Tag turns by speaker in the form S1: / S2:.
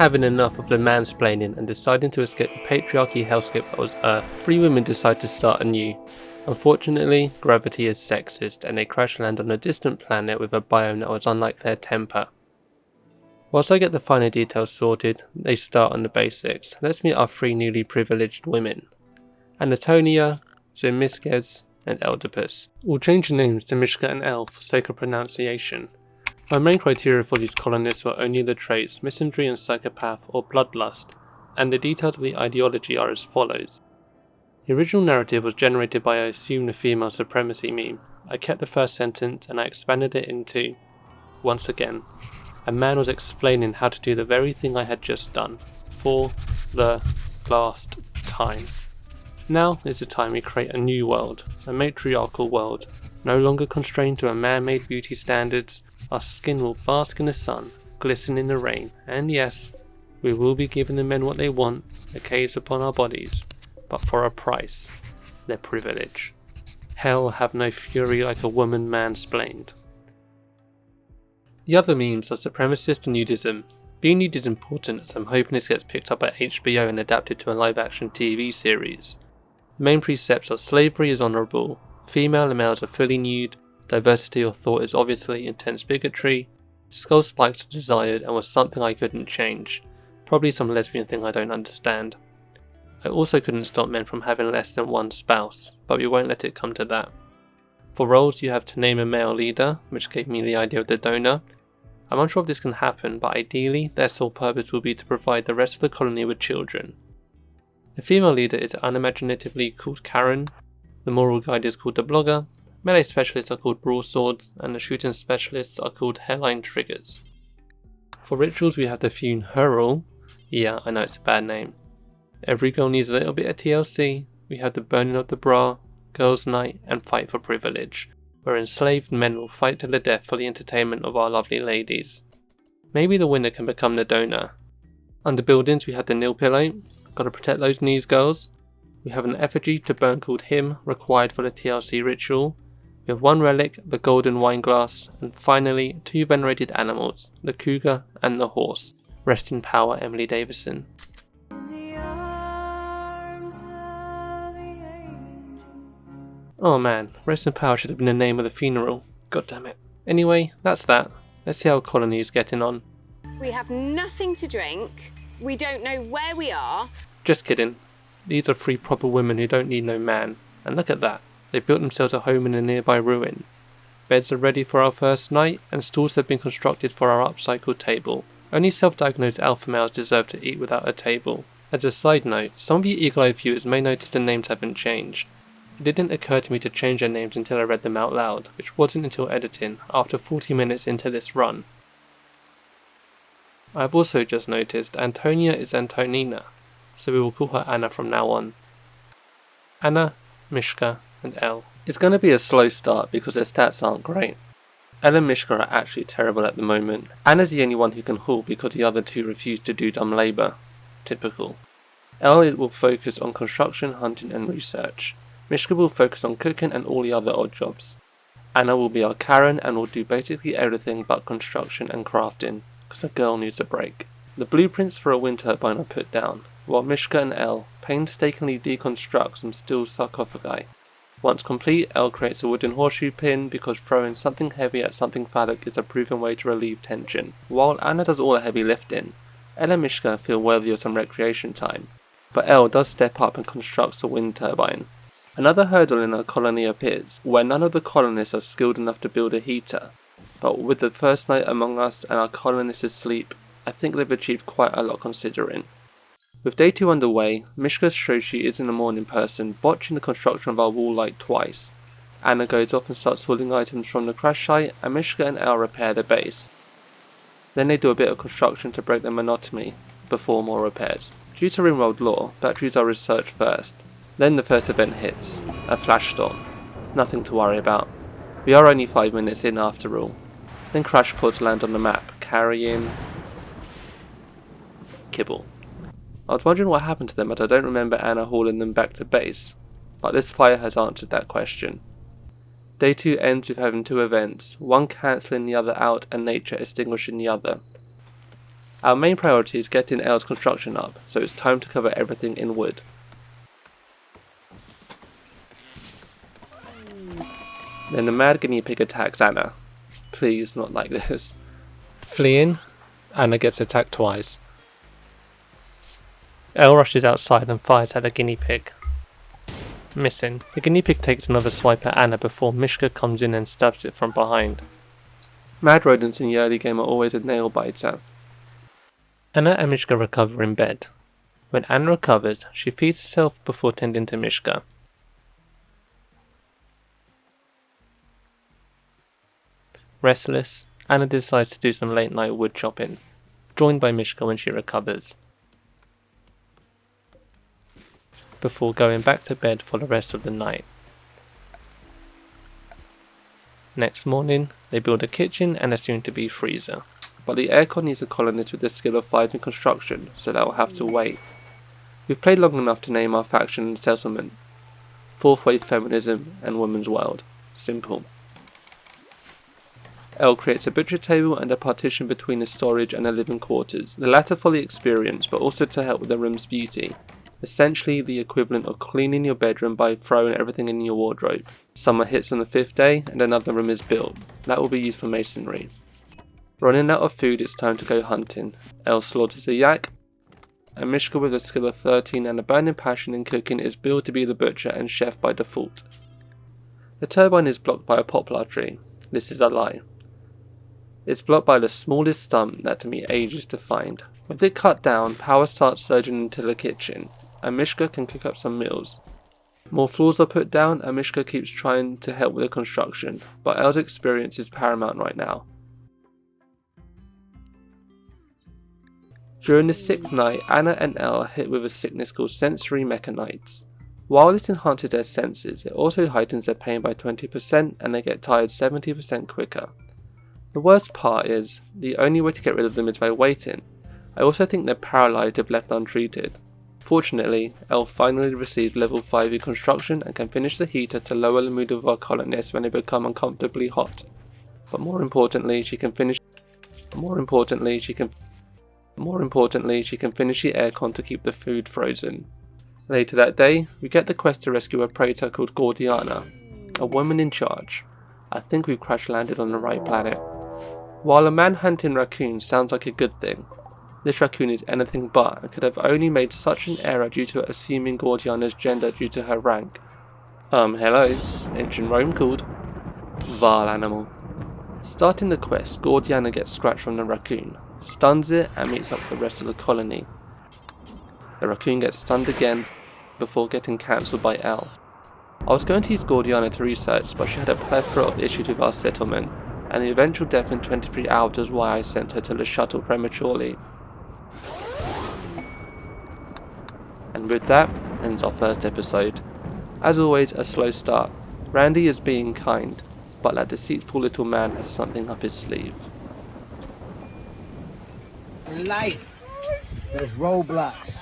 S1: Having enough of the mansplaining and deciding to escape the patriarchy hellscape that was Earth, 3 women decide to start anew. Unfortunately, gravity is sexist and they crash land on a distant planet with a biome that was unlike their temper. Whilst I get the finer details sorted, they start on the basics. Let's meet our 3 newly privileged women. Anatolia, Zemisges, and Eldipus. We'll change the names to Mishka and El for sake of pronunciation. My main criteria for these colonists were only the traits, misandry and psychopath or bloodlust, and the details of the ideology are as follows. The original narrative was generated by I assume the female supremacy meme. I kept the first sentence and I expanded it into, once again, a man was explaining how to do the very thing I had just done, for the last time. Now is the time we create a new world, a matriarchal world, no longer constrained to a man-made beauty standards. Our skin will bask in the sun, glisten in the rain, and yes, we will be giving the men what they want, the caves upon our bodies, but for a price, their privilege. Hell have no fury like a woman mansplained. The other memes are supremacist and nudism. Being nude is important as I'm hoping this gets picked up by HBO and adapted to a live action TV series. The main precepts are slavery is honourable, female and males are fully nude, diversity of thought is obviously intense bigotry, skull spikes are desired and was something I couldn't change, probably some lesbian thing I don't understand. I also couldn't stop men from having less than one spouse, but we won't let it come to that. For roles you have to name a male leader, which gave me the idea of the donor. I'm unsure if this can happen, but ideally their sole purpose will be to provide the rest of the colony with children. The female leader is unimaginatively called Karen, the moral guide is called the blogger, melee specialists are called broadswords, and the shooting specialists are called hairline triggers. For rituals we have the funeral, yeah I know it's a bad name. Every girl needs a little bit of TLC, we have the burning of the bra, girls' night, and fight for privilege, where enslaved men will fight to the death for the entertainment of our lovely ladies. Maybe the winner can become the donor. Under buildings we have the nil pillow, gotta protect those knees girls. We have an effigy to burn called Hymn, required for the TLC ritual. We have 1 relic, the golden wine glass, and finally 2 venerated animals, the cougar and the horse. Rest in power, Emily Davison. Oh man, rest in power should have been the name of the funeral. God damn it. Anyway, that's that. Let's see how our colony is getting on.
S2: We have nothing to drink. We don't know where we are.
S1: Just kidding. These are 3 proper women who don't need no man. And look at that. They've built themselves a home in a nearby ruin. Beds are ready for our first night, and stools have been constructed for our upcycled table. Only self-diagnosed alpha males deserve to eat without a table. As a side note, some of you eagle-eyed viewers may notice the names haven't changed. It didn't occur to me to change their names until I read them out loud, which wasn't until editing, after 40 minutes into this run. I have also just noticed Antonia is Antonina, so we will call her Anna from now on. Anna, Mishka, and El. It's going to be a slow start because their stats aren't great. El and Mishka are actually terrible at the moment. Anna's the only one who can haul because the other 2 refuse to do dumb labour. Typical. El will focus on construction, hunting and research. Mishka will focus on cooking and all the other odd jobs. Anna will be our Karen and will do basically everything but construction and crafting, because a girl needs a break. The blueprints for a wind turbine are put down, while Mishka and El painstakingly deconstruct some steel sarcophagi. Once complete, El creates a wooden horseshoe pin because throwing something heavy at something phallic is a proven way to relieve tension. While Anna does all the heavy lifting, El and Mishka feel worthy of some recreation time, but El does step up and constructs a wind turbine. Another hurdle in our colony appears, where none of the colonists are skilled enough to build a heater, but with the first night among us and our colonists asleep, I think they've achieved quite a lot considering. With day 2 underway, Mishka shows she is an morning person, botching the construction of our wall light twice. Anna goes off and starts hauling items from the crash site, and Mishka and El repair the base. Then they do a bit of construction to break the monotony, before more repairs. Due to Rimworld lore, batteries are researched first. Then the first event hits, a flash storm. Nothing to worry about. We are only 5 minutes in after all. Then crash pods land on the map, carrying kibble. I was wondering what happened to them, but I don't remember Anna hauling them back to base. But this fire has answered that question. Day 2 ends with having 2 events, one cancelling the other out and nature extinguishing the other. Our main priority is getting Elle's construction up, so it's time to cover everything in wood. Then the mad guinea pig attacks Anna. Please, not like this. Fleeing, Anna gets attacked twice. Elle rushes outside and fires at the guinea pig. Missing. The guinea pig takes another swipe at Anna before Mishka comes in and stabs it from behind. Mad rodents in the early game are always a nail biter. Anna and Mishka recover in bed. When Anna recovers, she feeds herself before tending to Mishka. Restless, Anna decides to do some late night wood chopping, joined by Mishka when she recovers, before going back to bed for the rest of the night. Next morning, they build a kitchen and a soon-to-be freezer, but the aircon needs a colonist with the skill of 5 in construction, so that will have to wait. We've played long enough to name our faction and settlement. Fourth Wave Feminism and Women's World. Simple. Elle creates a butcher table and a partition between the storage and the living quarters, the latter for the experience but also to help with the room's beauty. Essentially the equivalent of cleaning your bedroom by throwing everything in your wardrobe. Summer hits on the 5th day and another room is built. That will be used for masonry. Running out of food, it's time to go hunting. Elle slaughters a yak, and Mishka with a skill of 13 and a burning passion in cooking is billed to be the butcher and chef by default. The turbine is blocked by a poplar tree. This is a lie. It's blocked by the smallest stump that took me ages to find. With it cut down, power starts surging into the kitchen, and Mishka can cook up some meals. More floors are put down, and Mishka keeps trying to help with the construction, but Elle's experience is paramount right now. During the 6th night, Anna and Elle are hit with a sickness called sensory mechanites. While this enhances their senses, it also heightens their pain by 20% and they get tired 70% quicker. The worst part is, the only way to get rid of them is by waiting. I also think they're paralysed if left untreated. Fortunately, Elle finally receives level 5 in construction and can finish the heater to lower the mood of our colonists when they become uncomfortably hot. But more importantly, she can finish the aircon to keep the food frozen. Later that day, we get the quest to rescue a praetor called Gordiana, a woman in charge. I think we've crash landed on the right planet. While a man hunting raccoon sounds like a good thing, this raccoon is anything but and could have only made such an error due to assuming Gordiana's gender due to her rank. Hello, ancient Rome called. Vile animal. Starting the quest, Gordiana gets scratched from the raccoon, stuns it and meets up with the rest of the colony. The raccoon gets stunned again before getting cancelled by Elle. I was going to use Gordiana to research, but she had a plethora of issues with our settlement, and the eventual death in 23 hours is why I sent her to the shuttle prematurely. And with that, ends our first episode. As always, a slow start. Randy is being kind, but that deceitful little man has something up his sleeve.
S3: In life, there's roadblocks.